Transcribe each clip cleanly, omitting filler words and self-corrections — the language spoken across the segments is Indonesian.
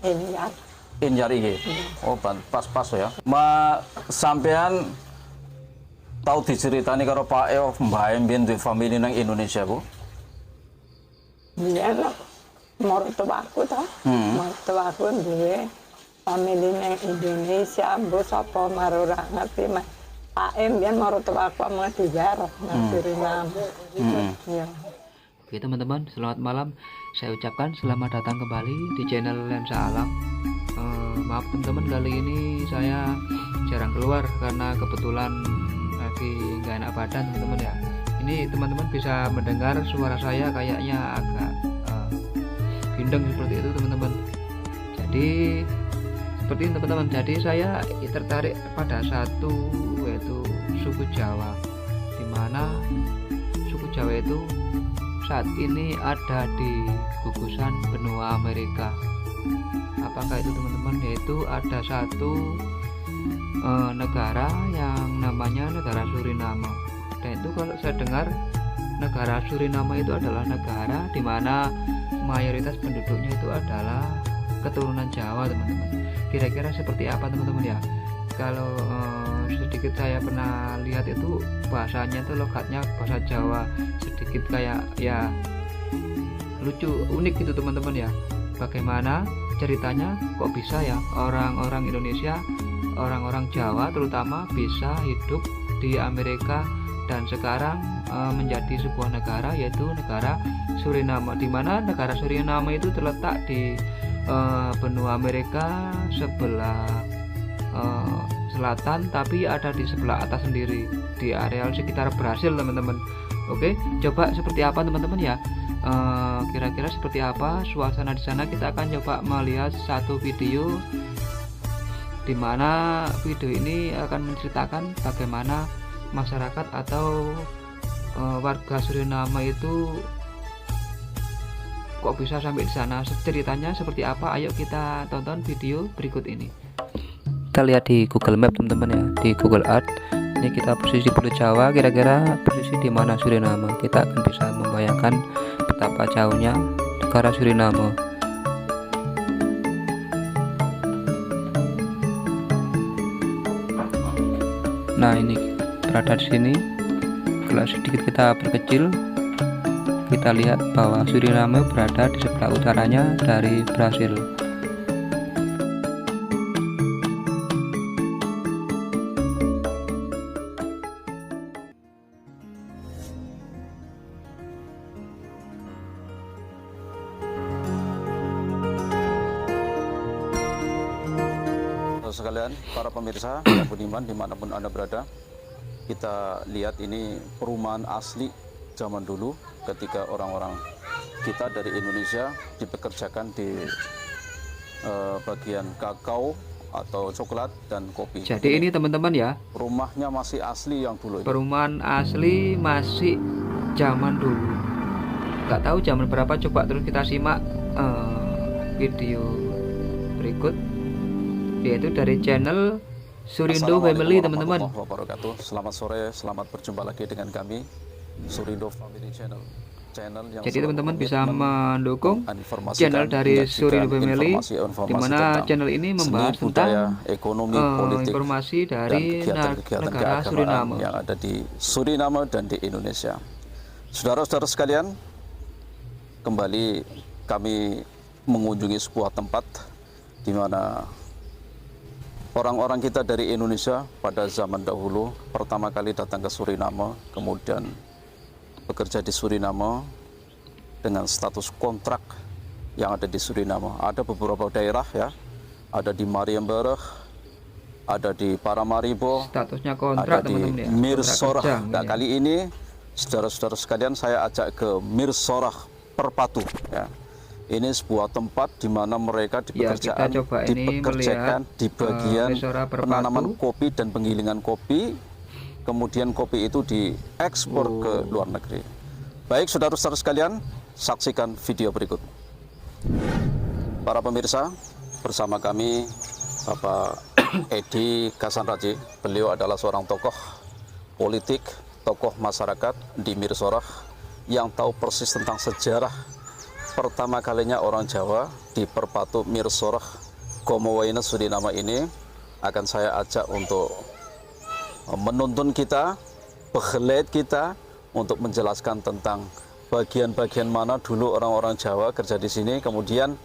Inyar. Inyar iki. Oh, pas-pas ya. Sampean tahu diceritani karo Pak E Mbah Mbien di famili nang Indonesia, Bu? Biyen mertuaku ta. Mertuaku duwe famili nang Indonesia, mbok sapa marora ngerti Mas. Pak E biyen mertuaku mau dijarah nang Suriname. Ya. Oke teman-teman, selamat malam. Saya ucapkan selamat datang kembali di channel Lensa Alam. Maaf teman-teman, kali ini saya jarang keluar karena kebetulan lagi nggak enak badan teman-teman ya. Ini teman-teman bisa mendengar suara saya kayaknya agak bindeng seperti itu teman-teman. Jadi seperti ini teman-teman. Jadi saya tertarik pada satu, yaitu suku Jawa, dimana suku Jawa itu saat ini ada di gugusan benua Amerika. Apakah itu teman-teman? Yaitu ada satu negara yang namanya negara Suriname. Dan itu kalau saya dengar negara Suriname itu adalah negara di mana mayoritas penduduknya itu adalah keturunan Jawa teman-teman. Kira-kira seperti apa teman-teman ya? Kalau sedikit saya pernah lihat itu bahasanya itu logatnya bahasa Jawa, sedikit kayak ya lucu, unik gitu teman-teman ya. Bagaimana ceritanya kok bisa ya orang-orang Indonesia, orang-orang Jawa terutama bisa hidup di Amerika dan sekarang menjadi sebuah negara, yaitu negara Suriname, di mana negara Suriname itu terletak di benua Amerika sebelah selatan, tapi ada di sebelah atas sendiri di areal sekitar Brasil teman-teman. Oke, coba seperti apa teman-teman ya? Kira-kira seperti apa suasana di sana? Kita akan coba melihat satu video, di mana video ini akan menceritakan bagaimana masyarakat atau warga Suriname itu kok bisa sampai di sana. Ceritanya seperti apa? Ayo kita tonton video berikut ini. Kita lihat di Google Map teman-teman ya, di Google Earth. Ini kita posisi Pulau Jawa, kira-kira posisi di mana Suriname. Kita akan bisa membayangkan betapa jauhnya negara Suriname. Nah, ini berada di sini. Kalau sedikit kita perkecil, kita lihat bahwa Suriname berada di sebelah utaranya dari Brasil. Sekalian para pemirsa yang budiman dimanapun Anda berada, kita lihat ini perumahan asli zaman dulu ketika orang-orang kita dari Indonesia dipekerjakan di bagian kakao atau coklat dan kopi. Jadi ini teman-teman ya, rumahnya masih asli yang dulu. Perumahan asli masih zaman dulu. Nggak tahu zaman berapa, coba terus kita simak video berikut, yaitu dari channel Surindo Family teman-teman. Selamat sore, selamat berjumpa lagi dengan kami Surindo Family Channel. Yang jadi teman-teman bisa mendukung channel dari Surindo Family, di mana channel ini membahas tentang ekonomi, politik, informasi dari negara Suriname yang ada di Suriname dan di Indonesia. Saudara-saudara sekalian, kembali kami mengunjungi sebuah tempat di mana orang-orang kita dari Indonesia pada zaman dahulu pertama kali datang ke Suriname, kemudian bekerja di Suriname dengan status kontrak yang ada di Suriname. Ada beberapa daerah ya, ada di Mariemburg, ada di Paramaribo, statusnya kontrak, ada di teman-teman ya, Mirsorah. Nah, kali ini saudara-saudara sekalian saya ajak ke Mirsorah Perpatu ya. Ini sebuah tempat di mana mereka dipekerjakan di bagian penanaman kopi dan penggilingan kopi. Kemudian kopi itu diekspor ke luar negeri. Baik saudara-saudara sekalian, saksikan video berikut. Para pemirsa, bersama kami Bapak Edi Kasanraji. Beliau adalah seorang tokoh politik, tokoh masyarakat di Mirsorah yang tahu persis tentang sejarah pertama kalinya orang Jawa di Perpatu Mirsorah Komowaina Suriname ini akan saya ajak untuk menuntun kita, beglet kita untuk menjelaskan tentang bagian-bagian mana dulu orang-orang Jawa kerja di sini, kemudian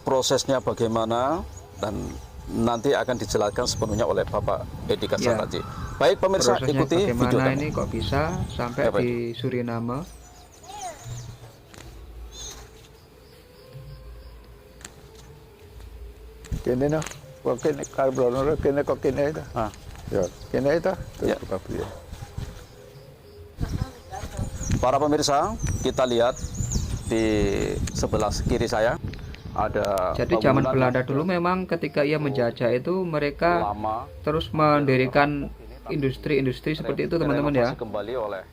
prosesnya bagaimana, dan nanti akan dijelaskan sepenuhnya oleh Bapak Edi Kasaraji. Baik pemirsa, Prosesnya ikuti video bagaimana kami. ini kok bisa sampai Ya, baik. di Suriname. Kene no, kok kene karbon kene kok kene itu. Ah. Ya, kene itu. Ya. Para pemirsa, kita lihat di sebelah kiri saya ada Jadi zaman bangunan Belanda yang dulu memang ketika ia menjajah itu mereka lama terus mendirikan industri-industri seperti itu teman-teman ya. direnovasi kembali oleh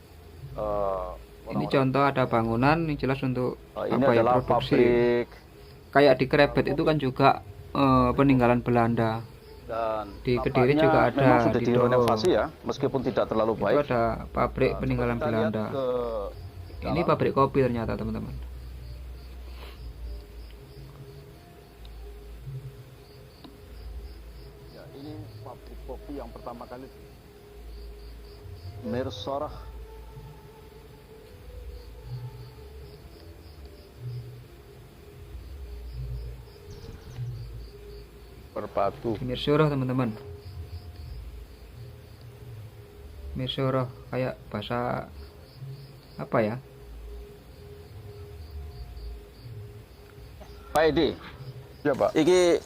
Ini contoh ada bangunan yang jelas untuk ini apa ya, adalah produksi. pabrik Kayak di Krebet itu kan juga peninggalan Belanda. dan Di Kediri tampaknya juga ada, memang sudah di direnovasi ya, meskipun tidak terlalu Itu baik. ada pabrik peninggalan Kita lihat Belanda. ke Ini dalam. pabrik kopi ternyata teman-teman. Ya, ini pabrik kopi yang pertama kali Mirsorah. Perpatu. Di Mirsorah teman-teman. Mirsorah kayak bahasa apa ya? Pak Edi, Ya, Pak. iki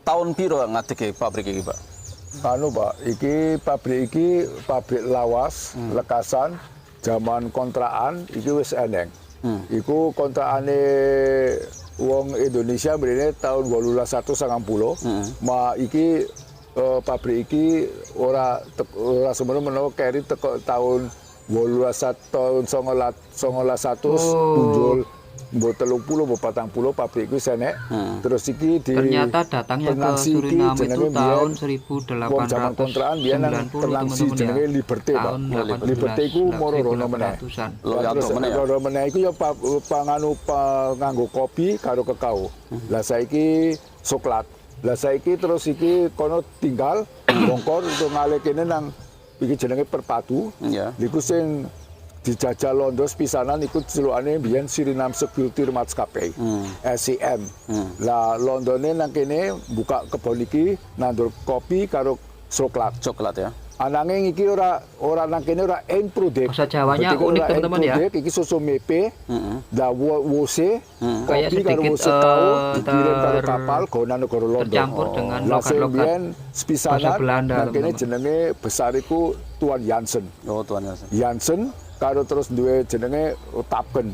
tahun piro ngadeg pabrik iki, Pak? Anu, Pak, iki pabrik lawas, lekasan zaman kontrakan iki wis eneng. Iku kontrakane wong Indonesia mrene tahun 1890. Ma iki pabrik iki ora semono menawa keri teko tahun 1900 muncul mbok 30 mbok 40 pabrik iku senek. Terus iki di Ternyata datangnya ke Penangsi iki Suriname itu jenenge tahun biyen wong zaman kontrakan biyen nang 1890 Penangsi teman-teman jenenge ya. Liberté, Pak. Tahun Liberté iku moro rono meneh. 1800-an. Loyanto meneh ya? Rono meneh iku ya panganggo kopi karo kakao. Lah saiki coklat. Lah saiki terus iki kono tinggal bongkor untuk ngalih kene nang iki jenenge Perpatu. Ya. Niku sing dijajah Londo pisanan iku celukane biyen Suriname Security Maskapai. SCM. Lah Londone nang kene buka kebon iki nandur kopi karo coklat. Coklat ya. Ananging iki ora nang kene ora end product. Bahasa Jawanya Berarti unik, ora end teman-teman, ya. product, iki susu mepe. Da wose, Kayak kopi karo sedikit, wose tau dikirim karo ter- kapal go nang negara Londo. tercampur dengan Lah logat-logat biyen bahasa sepisanan Belanda, nang kene teman-teman. jenenge besar iku Tuan Jansen. Oh, Tuan ya. Jansen karo terus duwe jenenge Tapken.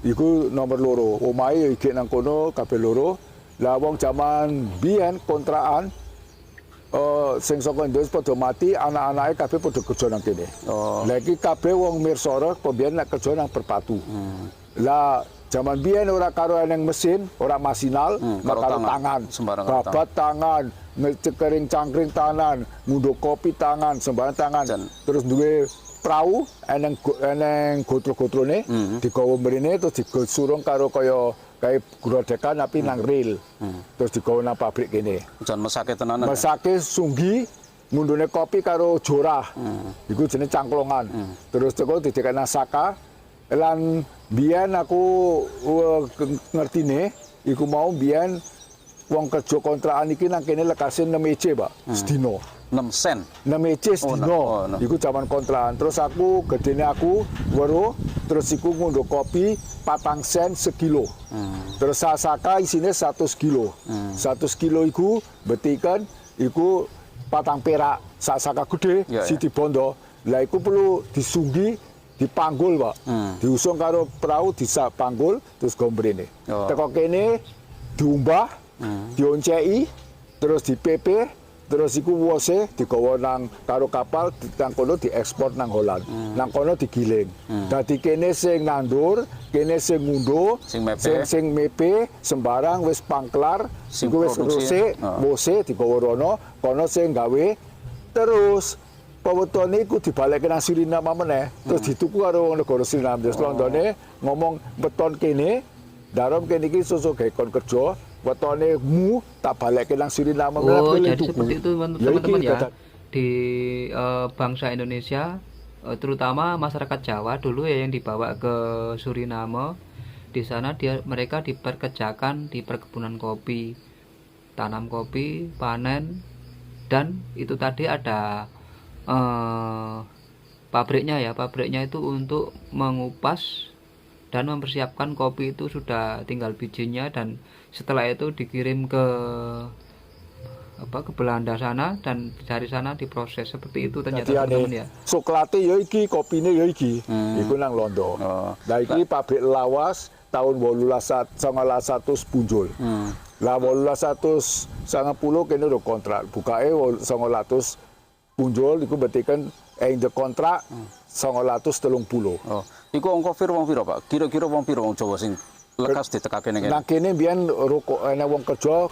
Iku nomor loro. Omahe ya iki nang kono kabeh loro. Lah wong jaman biyen kontrakan sing saka Indonesia padha mati, anak-anake kabeh padha kerja nang kene. Oh. Lah iki kabeh wong Mirsorah pembiyen nek kerja nang Perpatu. Lah jaman biyen ora karo eneng mesin, ora masinal, karo karo tangan. tangan. Sembarang karo Babat tangan, ngecekering cangkring tangan, ngunduk kopi tangan, sembarang tangan. Dan- Terus duwe prau eneng gotro-gotrone digawa mrene terus disurung karo kaya grodekan tapi nang ril. Terus digawa nang pabrik kene. Jan mesake tenanan. Ya? Mesake sunggi mundune kopi karo jorah. Iku jenenge cangklongan. Terus teko didekane saka lan biyen aku ngertine iku mau biyen wong kerja kontrakan iki nang kene lekase 6 EC, Pak. Sedina. 6 sen. 6 EC sedina. Oh, no. Iku zaman kontrakan. Terus aku gedene aku weruh terus iku ngunduk kopi 4 sen sekilo. Terus saka isine 100 kilo. 100 kilo iku betikan iku 4 perak. Saka gede Ya, si ya. dibondo. Lah iku perlu disunggi, dipanggul, Pak. Diusung karo perahu dipanggul terus gombrene. Oh. Teko kene diumbah, dionceki, terus dipepe, terus iku wose digawa nang karo kapal nang kono diekspor nang Holland. Nang kono digiling. Dadi kene sing nandur, kene sing ngunduh, Sing mepe. sing mepe sembarang wis pangklar, Sing iku wis produksi. rusik, Oh. wose digawa rono, kono sing gawe terus pawetone iku dibalekke nang Suriname meneh, terus dituku karo wong negara Suriname. Terus Londone ngomong beton kene darom kene iki sosok gawe kon kerja, wetone mu tak balekke nang Suriname Oh, meneh jadi tuku. seperti itu Ya iki teman-teman ya. dadak- Di bangsa Indonesia, terutama masyarakat Jawa dulu ya yang dibawa ke Suriname. Di sana mereka diperkerjakan di perkebunan kopi, tanam kopi, panen, dan itu tadi ada pabriknya ya. Pabriknya itu untuk mengupas dan mempersiapkan kopi itu sudah tinggal bijinya, dan setelah itu dikirim ke Belanda sana, dan dari sana diproses seperti itu ternyata teman-teman ya. Soklate ya iki, kopine ya iki. Iku nang Londo. Lah iki pabrik lawas tahun 1900 punjul. Lah 1890 kene udah kontrak. Bukake 1900 punjul iku berarti kan ing the kontrak 1930. Oh, iku angka wong piro, Pak? Kira-kira wong piro wong Jawa sing lekas ditekake ning kene? Nah kene biyen rokok enek wong kerja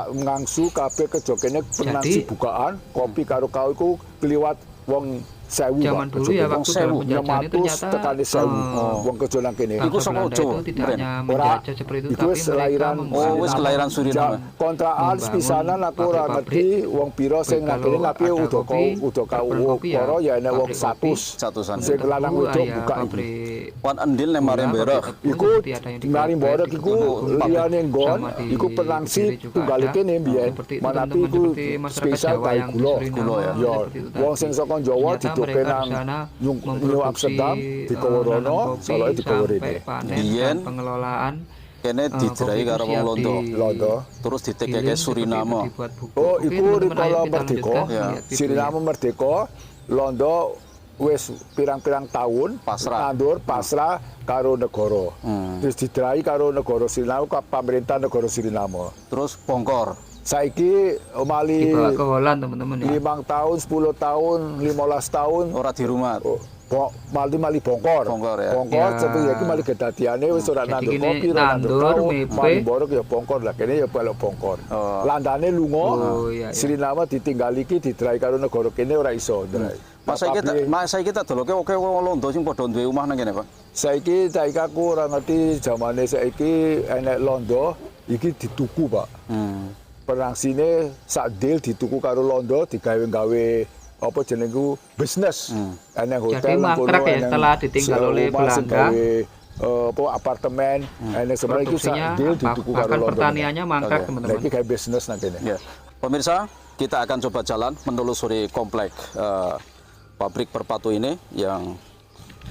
ngangsu kabeh kerja kene pernah Jadi- bukaan kopi karo kau iku kliwat wong 1000. Zaman dulu ya waktu dalam penjajahan itu ternyata tekane 1000 wong kerja nang kene. Iku bangsa saka Belanda Jawa, itu tidak Bren? hanya Ora, menjajah seperti itu, iku tapi wis mereka kelahiran- Oh, wis kelahiran Suriname. Kontrakan membangun pisanan aku ora pabrik-pabrik. ngerti wong pira sing nang kene Kalau tapi ada udah kopi, udah kau perkebunan kopi ya, para ya enek wong pabrik kopi. 100. Satusan. Sing lanang wedok ya, buka iki. pabrik Wan endil nek mari gula, berek. pabrik Iku seperti ada yang di mari Kelebet, borek di iku Kebun, liyane nggon sama di iku penangsi Kediri juga tunggal ada. kene mbiyen. Seperti itu, Manapi teman-teman, iku seperti masyarakat spesial Jawa kae yang di gula. Suriname, Gula ya. Ya, seperti itu wong tadi. sing saka Jawa Ternyata didoke mereka nang di sana New memproduksi, Amsterdam di Koworono, nanam kopi Solo di Koworono. sampai panen Biyen, dan pengelolaan Kene dijerai kopi karo itu wong siap Londo. Londo. Terus ditekeke digiling, seperti Suriname. itu dibuat bubuk. Oh, Oke, iku teman-teman, ayo rikala kita merdeka. lanjutkan, Ya. lihat videonya. Suriname merdeka, Londo wis pirang-pirang tahun Pasrah. nandur pasrah karo negara. Terus diderai karo negara Suriname ke pemerintah negara Suriname. Terus bongkor. Saiki mali Dibawa ke Holland teman-teman ya. 5 tahun, 10 tahun, 15 tahun Ora di rumah. mali bongkor. Bongkor, ya. Bongkor Ya. seperti iki mali kedadiane wis ora Jadi nandur gini, kopi, ora nandur nandur, kau, mepe. mali borok ya bongkor lah kene ya balok bongkor. Oh. Landane lunga. Oh, iya, iya. Suriname ditinggal iki diderai karo negara kene ora iso ndrai. Mas saiki tak doloke oke wong Londo sing padha duwe omah nang kene, Pak. Saiki aku ora ngerti zamane saiki enek Londo iki dituku, Pak. Penangsine sak deal dituku karo Londo digawe-gawe apa jenengku bisnis. Enek hotel Jadi nang mangkrak kono, ya enek setelah ditinggal oleh rumah sing Belanda. gawe, apa apartemen, enek sebenarnya iku sak Produksinya, deal dituku karo bahkan Londo. pertaniannya mangkrak Oke. teman-teman. Lagi gawe bisnis nang kene. Ya. Pemirsa, kita akan coba jalan menelusuri komplek pabrik Perpatu ini yang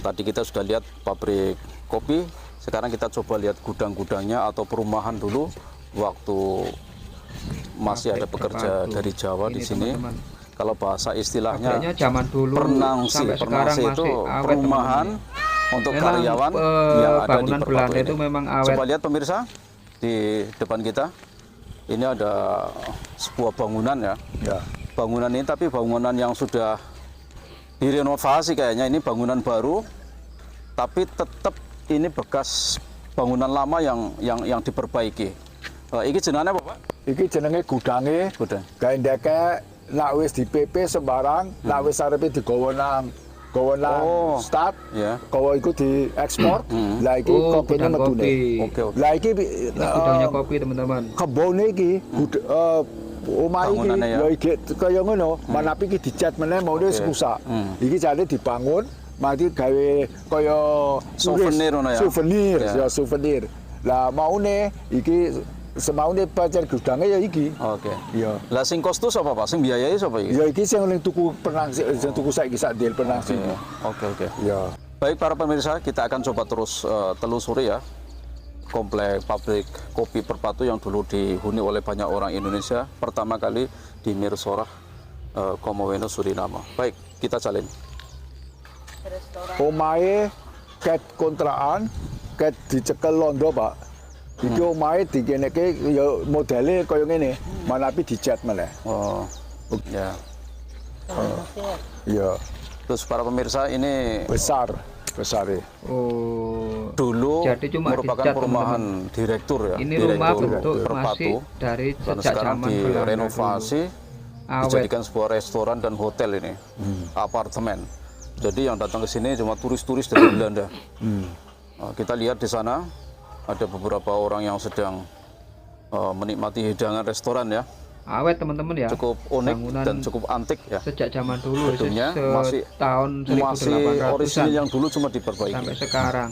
tadi kita sudah lihat pabrik kopi. Sekarang kita coba lihat gudang-gudangnya atau perumahan dulu waktu masih ada Pabrik pekerja Perpatu. dari Jawa di Ini, sini. teman-teman. Kalau bahasa istilahnya Pabriknya zaman dulu Pernangsi sampai sekarang itu masih awet perumahan teman-teman. untuk Memang, karyawan yang ada di bangunan Perpatu Belanda ini. itu memang awet. Coba lihat pemirsa di depan kita. Ini ada sebuah bangunan ya. Ya. Bangunan ini tapi bangunan yang sudah direnovasi kayaknya. Ini bangunan baru tapi tetap ini bekas bangunan lama yang diperbaiki. Iki jenenge apa, Pak? Iki jenenge gudange. Gudang. Gawe ndekek nak wis di PP sembarang, nak wis arepe digawa nang Oh. start, Ya. gawa iku diekspor. Lah iki Oh, kopine gudang metune. kopi. Oke, oke. Lah iki Gudangnya kopi teman-teman. kebone iki omah iki Bangunannya ya. ya iki kaya ngono, manapi iki dicat meneh mau wis rusak. Iki jane dibangun, mati gawe kaya Souvenir ngono ya? Souvenir, Ya. ya souvenir. Lah maune iki semaune pacar gudange ya iki. Oke. Ya. Lah sing kostus apa, Pak? Sing biayai sapa iki? Ya iki sing ning tuku penangsi, sing tuku saiki sak deal penangsi. Oke, oke. Ya. Baik para pemirsa, kita akan coba terus telusuri ya komplek pabrik kopi Perpatu yang dulu dihuni oleh banyak orang Indonesia pertama kali di Mirsorah, Komoweno, Suriname. Baik, kita jalin. Omahe ket kontrakan, ket dicekel Londo, Pak. Iki omahe dikeneke ya modele kaya ngene, manapi dicat meneh. Oh, ya. Ya, Terus para pemirsa ini besar Oh. dulu Jadi cuma merupakan dicat, perumahan direktur ya. Ini rumah Direktur bentuk Perpatu. masih dari Dan sejak sekarang zaman Belanda direnovasi, dulu. Awet. dijadikan sebuah restoran dan hotel ini, apartemen. Jadi yang datang ke sini cuma turis-turis dari Belanda. Nah, kita lihat di sana ada beberapa orang yang sedang menikmati hidangan restoran ya. Awet teman-teman ya. Cukup unik Bangunan dan cukup antik ya. Sejak zaman dulu, Gedungnya masih tahun masih 1800-an orisinil yang dulu cuma diperbaiki. sampai sekarang.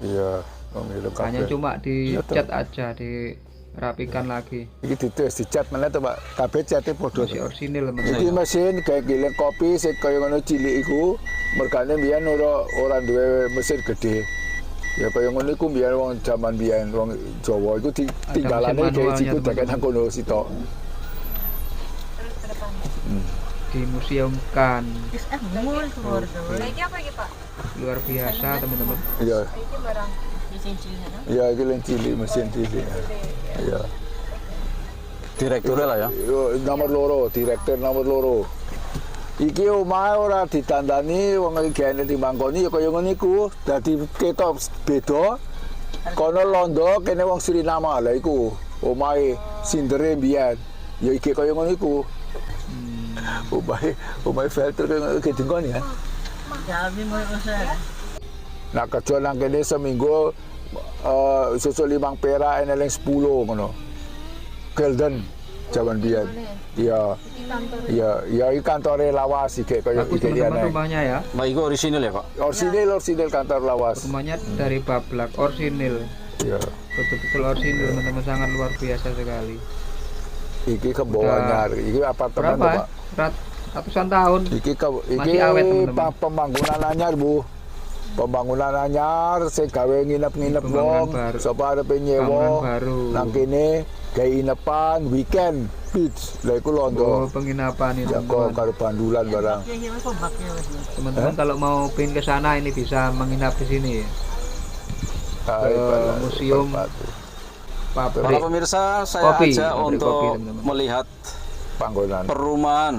Iya, pemilu Hanya kabeh. cuma dicat aja, dirapikan lagi. Iki dicat mana tuh Pak? Kabeh cate padha. Masih orisinil teman-teman. Iki mesin kayak gile kopi sing kaya ngono cilik iku, mergane biyen ora duwe mesin gede. Ya kaya ngono iku biyen wong jaman biyen wong Jawa iku tinggalane mesin kayak manualnya, ciku deket nang kono sitok. Di Museum Kan. Lagi apa iki, Pak? Luar biasa teman-teman. Iya. Iki barang cincin-cincin. Iya, iki len cilik mesin cilik. Iya. Direkturnya lah ya. Nomor loro, direktur nomor loro. Iki omahe ora ditandani wong iki gene dimangkoni ya kaya ngono iku. Dadi ketok beda. Kono Londo kene wong Suriname lha iku. Omahe sindere mbiyen. Ya iki kaya ngono iku. Omahe filter kaya ngono iki dingkon ya. Nah kerja nang kene seminggu susu 5 perak enek 10 ngono. Golden zaman biyen. Iya. Iya, ya iki kantore lawas iki kaya Bagus iki teman-teman liane. rumahnya ya. Nah, itu orisinil ya Pak? Orsinil kantor lawas. Rumahnya dari Bablak, orsinil. Iya. Betul-betul orsinil teman-teman, sangat luar biasa sekali. Iki ke bawah Udah nyar. Iki apartemen Berapa? Pak. Ratusan tahun. Iki Masih awet, teman-teman. pembangunan anyar, Bu. Pembangunan anyar sing gawe nginep-nginep Pembangunan wong, baru. sapa arepe Bangunan nyewa. baru. Nang kene gawe inepan weekend beach. Lah iku Oh, londo. penginapan ini Jago teman-teman. karo bandulan barang. Teman-teman kalau mau pin ke sana ini bisa menginap di sini. Museum Para Pabrik pemirsa, saya Kopi, ajak pabrik untuk kopi, teman-teman. melihat panggonan. perumahan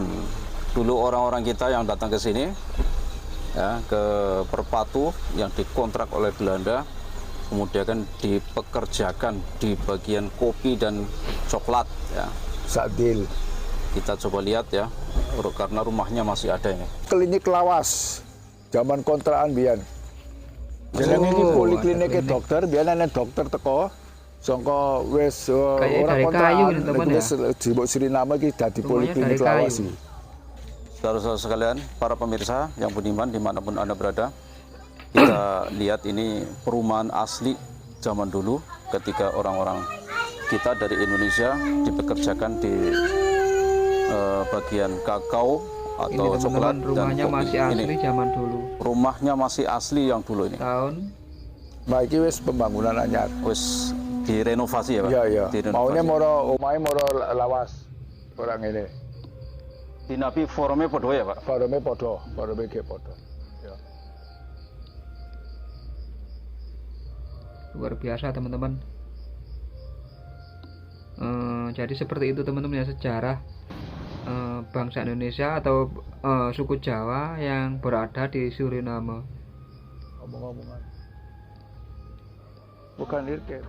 dulu orang-orang kita yang datang ke sini ya, ke Perpatu yang dikontrak oleh Belanda, kemudian kan dipekerjakan di bagian kopi dan coklat ya. Sadil. Kita coba lihat ya, karena rumahnya masih ada ini. Klinik lawas. Zaman kontrakan biyen. Jenenge iki Oh, poliklinik ada klinik. dokter, biyen ana dokter teko sangka wis Kayak ora dari kontrakan. kayu ini, teman, Wis Jibuk Suriname iki dadi Rumahnya poliklinik dari kayu. lawas iki. Saudara-saudara sekalian, para pemirsa yang budiman dimanapun Anda berada, kita lihat ini perumahan asli zaman dulu ketika orang-orang kita dari Indonesia dipekerjakan di bagian kakao ini atau coklat teman-teman, dan rumahnya kopi. masih asli Ini zaman dulu. rumahnya masih asli yang dulu ini. Tahun Nah iki wis pembangunan anyar. Wis direnovasi ya Pak? Iya iya. Direnovasi. Maunya moro omahe moro lawas. Orang ini. Di Nabi forumnya podo ya Pak? Farome padha, farome ge padha. Ya. luar biasa teman-teman. Jadi seperti itu teman-teman ya, sejarah bangsa Indonesia atau suku Jawa yang berada di Suriname. Ngomong-ngomongan. Bukan lirke.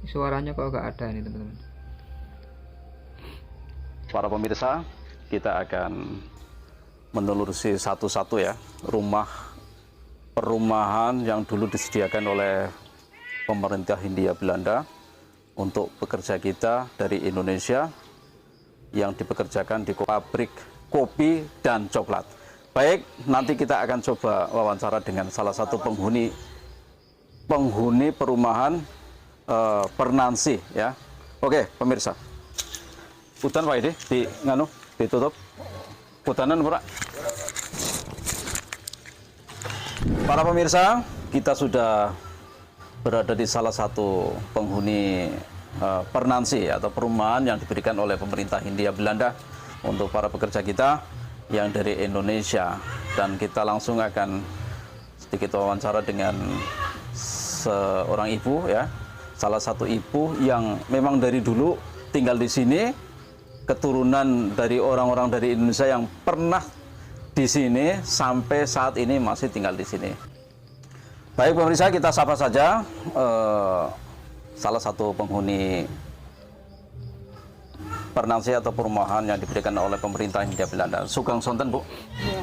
Suaranya kok gak ada ini teman-teman. Para pemirsa, kita akan menelusuri satu-satu ya perumahan yang dulu disediakan oleh pemerintah Hindia Belanda untuk pekerja kita dari Indonesia yang dipekerjakan di pabrik kopi dan coklat. Baik, nanti kita akan coba wawancara dengan salah satu penghuni perumahan Pernansi ya. Oke, pemirsa. Hutan Pak ini ditutup. Hutanan Pak. Para pemirsa, kita sudah berada di salah satu penghuni Pernansi atau perumahan yang diberikan oleh pemerintah Hindia Belanda untuk para pekerja kita yang dari Indonesia, dan kita langsung akan sedikit wawancara dengan seorang ibu ya, salah satu ibu yang memang dari dulu tinggal di sini, keturunan dari orang-orang dari Indonesia yang pernah di sini sampai saat ini masih tinggal di sini. Baik pemirsa, kita sapa saja salah satu penghuni Pernansi atau perumahan yang diberikan oleh pemerintah Hindia Belanda. Sugeng sonten Bu. Iya.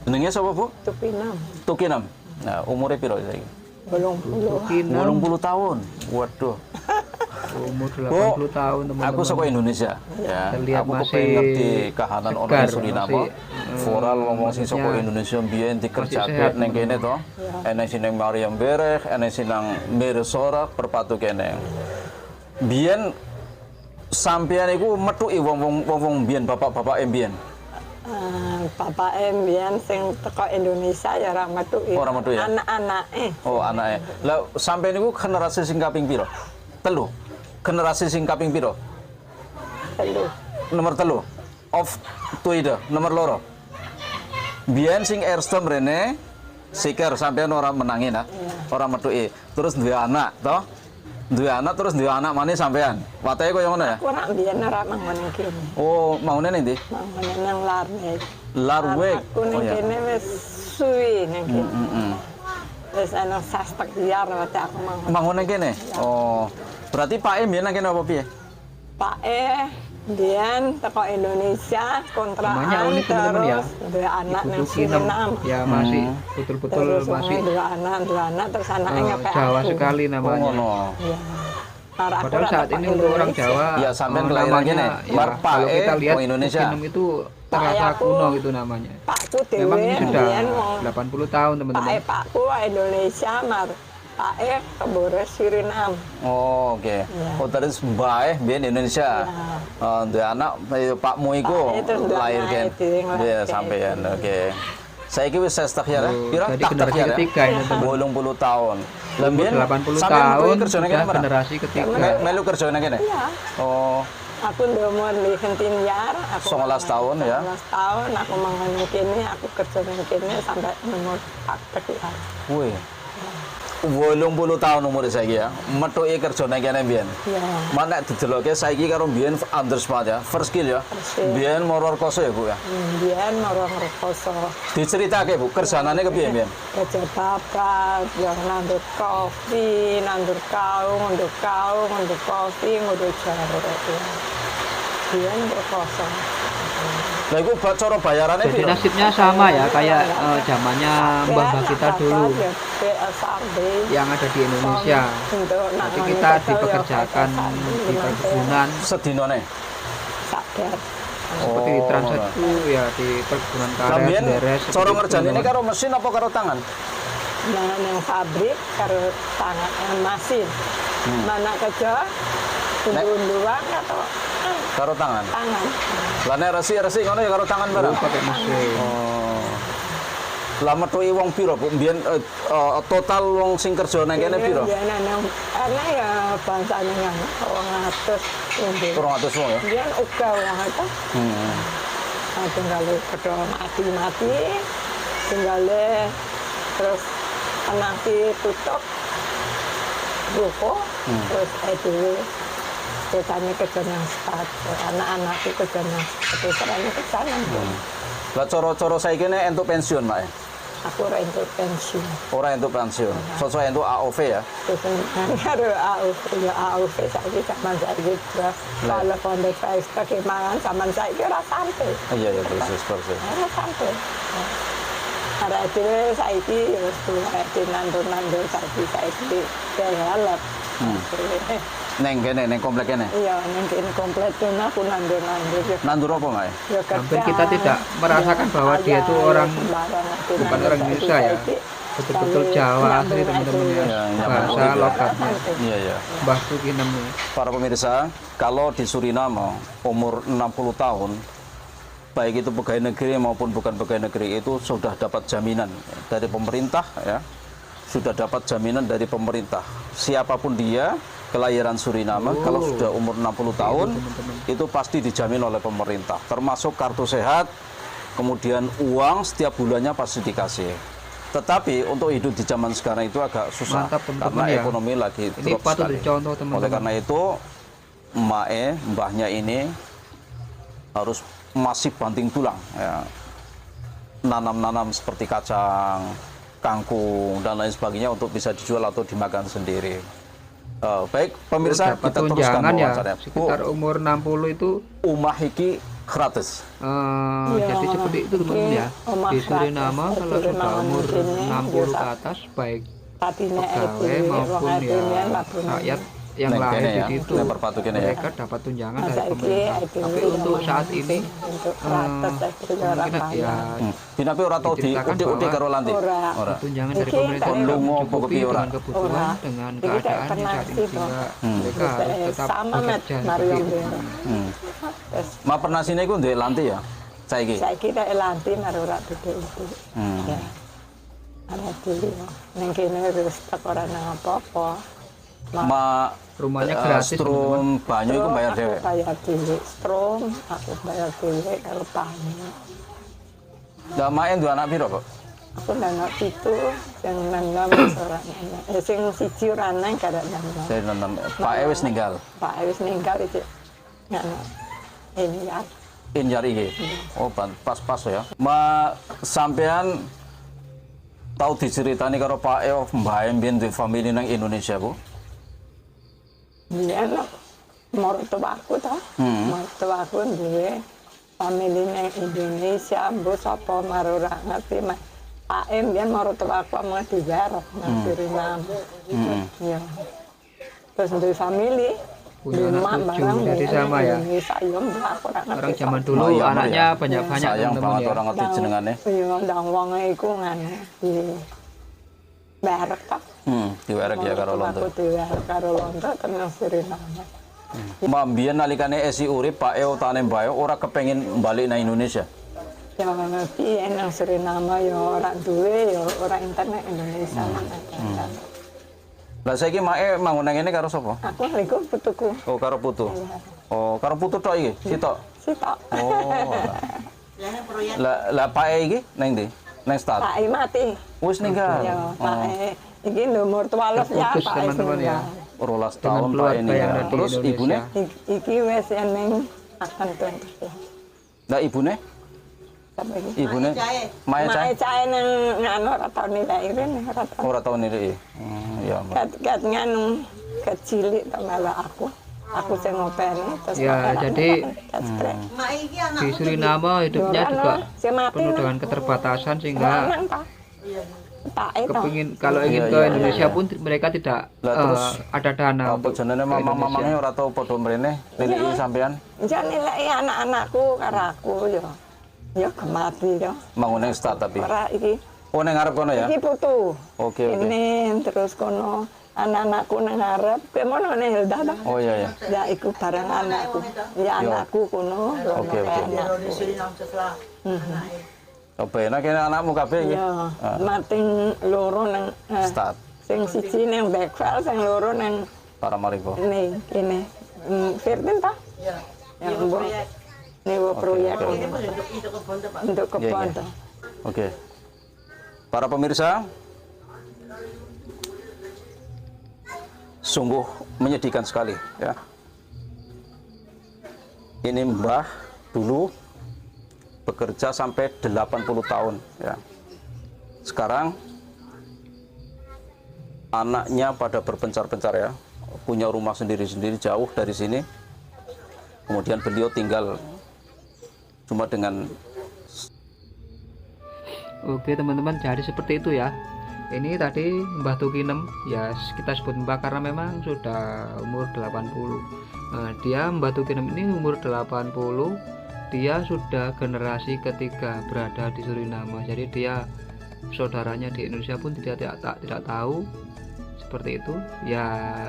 Jenenge sapa Bu? Tupinam. Tukinam. Nah, umurnya piro saiki? 80. 80 tahun. Waduh. Umur Oh, 80 tahun teman-teman. aku saka Indonesia ya. Terlihat Aku masih kepengen ngerti kahanan orang segar, Suriname. masih, Foral wong sing saka maksudnya Indonesia biyen dikerjake sehat, ning kene to. Enek sing nang Mariam Bereh, enek sing nang Mirsora perpatu kene. Biyen sampeyan iku metuki wong biyen bapak-bapak biyen. Bapak Mbian sing teko Indonesia ya ora metu Ora metu ya? Anak-anake. Oh, anake. Lah sampeyan niku generasi sing kaping piro? Telu. Generasi sing kaping piro? Telu. Nomor telu. Of tuide, nomor loro. Biyen sing erste mrene siker sampeyan ora menangi nah. Ora metuki. Terus duwe anak, toh? Duwe anak terus duwe anak maneh sampeyan. Wateke koyo ngono ya? Aku ora mbiyen ora manggon kene. Oh, maune ning ndi? Manggon nang Larweg. Larweg. Aku ning Oh ya. kene wis suwi ning kene. Wis ana sastek liar wate aku manggon. Bangun ning kene. Oh. Berarti Pak Em biyen nang kene apa piye? Pak Mbian teko Indonesia namanya kontrakan unik teman-teman ya. terus duwe anak nang Ibu Kinem Suriname. ya masih betul-betul Terus masih dua anak terus anaknya ngepek Jawa aku. sekali Oh, namanya. ngono. Iya. Karena aku Padahal ora saat teko ini untuk orang Indonesia. Jawa Ya, sampean kelahiran namanya, gini, ya, Mar kalau Pae, kita lihat wong Indonesia. Kinem itu Pak terasa aku- kuno gitu namanya. Pakku dhewe Memang ini sudah mbiyen wong 80 tahun teman-teman. pakku Indonesia mar. Pak kebores Suriname. Oh, oke. Oh, terus mbae biyen Indonesia. Duwe anak pakmu iku Pak, itu duwe lahir anak kan. itu yang lahir Iya, kan. sampeyan. Oke. Saiki wis 60 ya? Pira? Jadi generasi ketiga ini teman. 80 tahun. Lah biyen 80 sampeyan tahun kerja nang sudah kene ora? generasi ketiga. Melu kerja nang kene? Iya. Oh, Aku ndemur di Hentinyar. 19 tahun ya? 19 tahun aku mangan kene, aku kerja nang kene sampai umur 40 tahun. kuwi. 80 tahun umur saiki ya. Metuki kerja nang kene biyen. Iya. Mana dideloke saiki karo biyen Anders banget ya. First skill ya. skill. Biyen moror koso ya, Bu ya. Mbiyen marang rekoso. Diceritake Bu, kerjanane kepiye biyen? Kerja babat, yang nandur kopi, nandur kaung, nandur kopi, ngunduh jeruk. Biyen rekoso. Lah iku cara bayarane Jadi piro? nasibnya sama ya kayak zamannya mbah-mbah kita dulu yang ada di Indonesia. Jadi kita dipekerjakan di perkebunan Sedinone. Sadar. seperti di transit itu ya di perkebunan karet, Sampeyan beres. cara seperti itu, ngerjani ini teman-teman. karo mesin apa karo tangan? Yang pabrik karo tangan mesin. Mana kerja undu-unduan atau Karo tangan. tangan. Lah nek resi-resi ngono ya karo tangan barang. pakai mesin. Oh. Lah metuki wong piro Bu? Mbiyen total wong sing kerja nang kene piro? Karena ya bangsane yang wong atus undu. 200 wong ya. Biyen uga wong itu tinggal pedho mati-mati, tinggal terus penanti tutup ruko, terus dhewe petani kerja nang sepatu, anak-anak itu kerja nang sepatu, serane kerja nang Lah cara-cara saiki nek entuk pensiun, Mak. aku ora entuk pensiun. Ora entuk pensiun. Sesuai entuk AOV ya. Terus karo AUV saiki zaman saiki kalau pondok pesta kemangan zaman saiki ora sampai. Iya ya persis. Ora sampai. Ada dhewe saiki wis tuwek nandur-nandur saiki kelelep. Neng kene, neng komplek kene. Iya, ning kene komplit tuh aku nandur-nandur. Nandur apa, Mak? Ya Hampir kita tidak merasakan bahwa dia itu orang bukan orang Indonesia ya. Betul-betul Jawa asli teman-teman ya. Bahasa logatnya. Iya ya. Mbah Kinem ini. Para pemirsa, kalau di Suriname umur 60 tahun, baik itu pegawai negeri maupun bukan pegawai negeri itu sudah dapat jaminan dari pemerintah ya. Sudah dapat jaminan dari pemerintah. Siapapun dia, kelahiran Suriname, kalau sudah umur 60 tahun, itu pasti dijamin oleh pemerintah. Termasuk kartu sehat, kemudian uang setiap bulannya pasti dikasih. Tetapi untuk hidup di zaman sekarang itu agak susah. Mantap, teman-teman, karena ya. ekonomi lagi Ini drop patut sekali. dicontoh Oleh teman-teman. karena itu, mbahnya ini harus masih banting tulang. Ya. Nanam-nanam seperti kacang, kangkung dan lain sebagainya untuk bisa dijual atau dimakan sendiri. Baik pemirsa, Dapat kita teruskan tunjangan ya wawancara. sekitar umur 60 itu Umah iki gratis. jadi seperti itu teman-teman ya. omah Di gratis. Suriname Di kalau sudah Suriname umur sini 60 ke biasa. atas baik Patine pegawai maupun ya rakyat yang Neng lahir kene di ya, situ. neng perpatu kene ya. Mereka dapat tunjangan Masa dari iki pemerintah. Tapi untuk saat ini untuk ratus itu ora mungkin ya Dinapi ora tau Diceritakan diudik-udik bahwa karo Lanti. Ora. tunjangan dari Iki pemerintah kayak tidak lungo apa mencukupi kepiye ora? dengan kebutuhan Ora. dengan Iki kayak keadaan di saat ini penasi sehingga toh. mereka harus tetap Sama met bekerja Mario seperti itu. Bero. Hmm. Ma pernah sini ku ndek Lanti ya? Saiki. Saiki tak elanti naruh ora duduk itu. Hmm. Ya. Ana dhewe. Ning kene wis tak ora nang apa-apa. Ma Rumahnya gratis, strum banyu iku bayar Aku dhewe. bayar dhewe strom, aku bayar dhewe kalau banyu. Lah main dua anak piro, Kok? Aku anak itu yang nang ora nang. Sing siji ora nang kada nang. Saya nonton Pak E wis ninggal. Pak wis ninggal itu. Ngono. Ini ya. Injar iki. Oh, pas-pas ya. Ma sampean tahu diceritani karo Pak E Mbah E mbiyen di famili nang Indonesia, Bu? Dia no, mertuaku toh, mertuaku duwe famili nang Indonesia, bu sapa marora ngerti mah. Pak Em dia mertuaku mau digarap nang Suriname. Ya. Terus duwe famili, Punya anak mak cucu, barang jadi dia sama ya. Indonesia, ya aku ora ngerti. Orang zaman dulu Oh, iya, anaknya ya. banyak-banyak Sayang teman-teman banget ya. orang ngerti jenengane. Iya, ndang wong iku ngene di barek toh. Diwerek ya karo Lonto. Aku diwerek karo Lonto tenang Suriname. Ma mbiyen nalikane esi urip Pak E utane Mbah E ora kepengin balik nang Indonesia. Ya piye nang Suriname ya ora duwe ya ora internet Indonesia nang. Lah saiki Mak E mangun nang ngene karo sapa? Aku iku putuku. Oh, karo putu. Oh, karo putu tok iki, sitok. Sitok. Oh. Lah Pak E iki nang ndi? Nang stad. Pak E mati. Wis ninggal. Ya, Pak E iki nomor 12 ya Terputus, Pak E. teman-teman ya. 12 Dengan tahun Pak E keluarga yang ninggal. ada di Terus Indonesia. ibune? Iki wis eneng akan tuntas ya. Lah ibune? Sampai iki. Ibune? Mae Mae Cai? cae nang nganu ora tau nilairin ora tau. Ora tau nilai. Ya, Mbak. Kat nganu kecilik ta malah aku. Aku sing ngopeni terus Ya, malah jadi kat sprek. Di Suriname hidupnya Ora, juga si mati penuh nang. dengan keterbatasan sehingga Lanang ta? Pak E ta. kepingin kalau ingin ke Indonesia pun mereka tidak Lah, terus ada dana Apa untuk jenenge ke mamang-mamangnya Indonesia. ora tau padha mrene nilai sampean Ya nilai anak-anakku karo aku ya. Ya kemati ya. mangun nang stad tapi. Ora iki. Oh nang ngarep kono ya? Iki putu. Oke. Ini terus kono anak-anakku nang ngarep. Kemono ne Hilda ta? Oh iya ya. Ya iku barang anakku. Ya anakku kono. Oke, oke. Coba enak kene anakmu kabeh iki. Ya, mating loro nang Stad sing siji nang Backfell, sing loro nang Paramaribo. ini kene. Firtin ta? Iya. Yang buat nyewa proyek untuk kebun Iya, iya. ta. Oke. Para pemirsa, sungguh menyedihkan sekali ya. Ini Mbah dulu bekerja sampai 80 tahun ya. Sekarang anaknya pada berpencar-pencar ya, punya rumah sendiri-sendiri jauh dari sini. Kemudian beliau tinggal cuma dengan Oke teman-teman, jadi seperti itu ya. Ini tadi Mbah Tukinem, ya kita sebut Mbah karena memang sudah umur 80. Nah, dia Mbah Tukinem ini umur 80, dia sudah generasi ketiga berada di Suriname. Jadi dia saudaranya di Indonesia pun tidak tahu seperti itu. Ya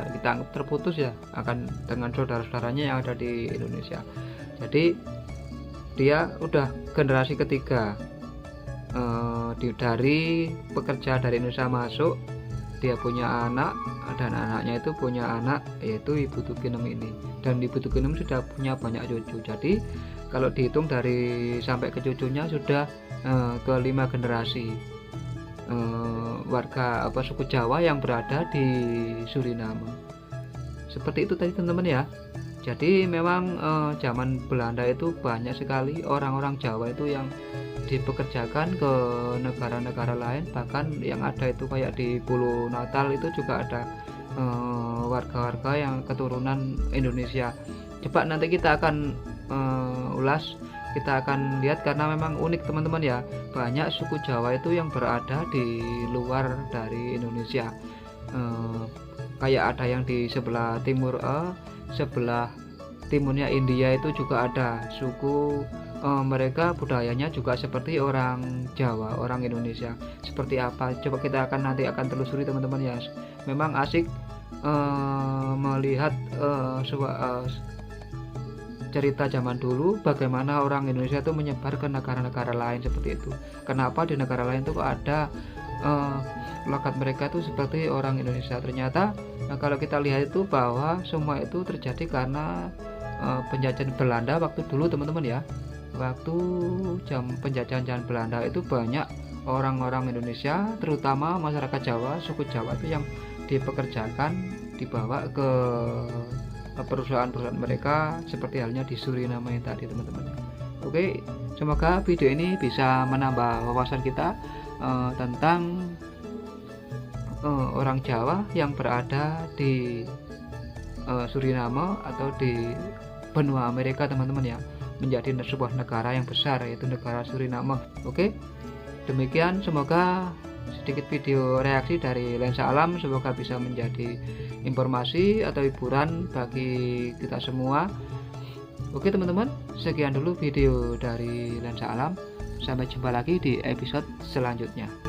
kita anggap terputus ya akan dengan saudara-saudaranya yang ada di Indonesia. Jadi dia udah generasi ketiga. Dari pekerja dari Indonesia masuk, dia punya anak dan anaknya itu punya anak yaitu Ibu Tukinem ini, dan Ibu Tukinem sudah punya banyak cucu. Jadi kalau dihitung dari sampai ke cucunya sudah ke 5 generasi warga suku Jawa yang berada di Suriname. Seperti itu tadi teman-teman ya. Jadi memang zaman Belanda itu banyak sekali orang-orang Jawa itu yang dipekerjakan ke negara-negara lain, bahkan yang ada itu kayak di Pulau Natal itu juga ada warga-warga yang keturunan Indonesia. Coba nanti kita akan ulas kita akan lihat karena memang unik teman-teman ya, banyak suku Jawa itu yang berada di luar dari Indonesia. Kayak ada yang di sebelah timur, sebelah timurnya India itu juga ada suku, mereka budayanya juga seperti orang Jawa, orang Indonesia. Seperti apa? Coba kita nanti akan telusuri teman-teman ya. Memang asik melihat cerita zaman dulu bagaimana orang Indonesia itu menyebar ke negara-negara lain seperti itu. Kenapa di negara lain itu kok ada logat mereka itu seperti orang Indonesia? Ternyata kalau kita lihat itu bahwa semua itu terjadi karena penjajahan Belanda waktu dulu teman-teman ya. Waktu penjajahan Belanda itu banyak orang-orang Indonesia, terutama masyarakat Jawa, suku Jawa itu yang dipekerjakan, dibawa ke perusahaan-perusahaan mereka seperti halnya di Suriname yang tadi teman-teman. Oke, semoga video ini bisa menambah wawasan kita tentang orang Jawa yang berada di Suriname atau di benua Amerika teman-teman ya, menjadi sebuah negara yang besar yaitu negara Suriname. Oke, demikian, semoga sedikit video reaksi dari Lensa Alam semoga bisa menjadi informasi atau hiburan bagi kita semua. Oke teman-teman, sekian dulu video dari Lensa Alam, sampai jumpa lagi di episode selanjutnya.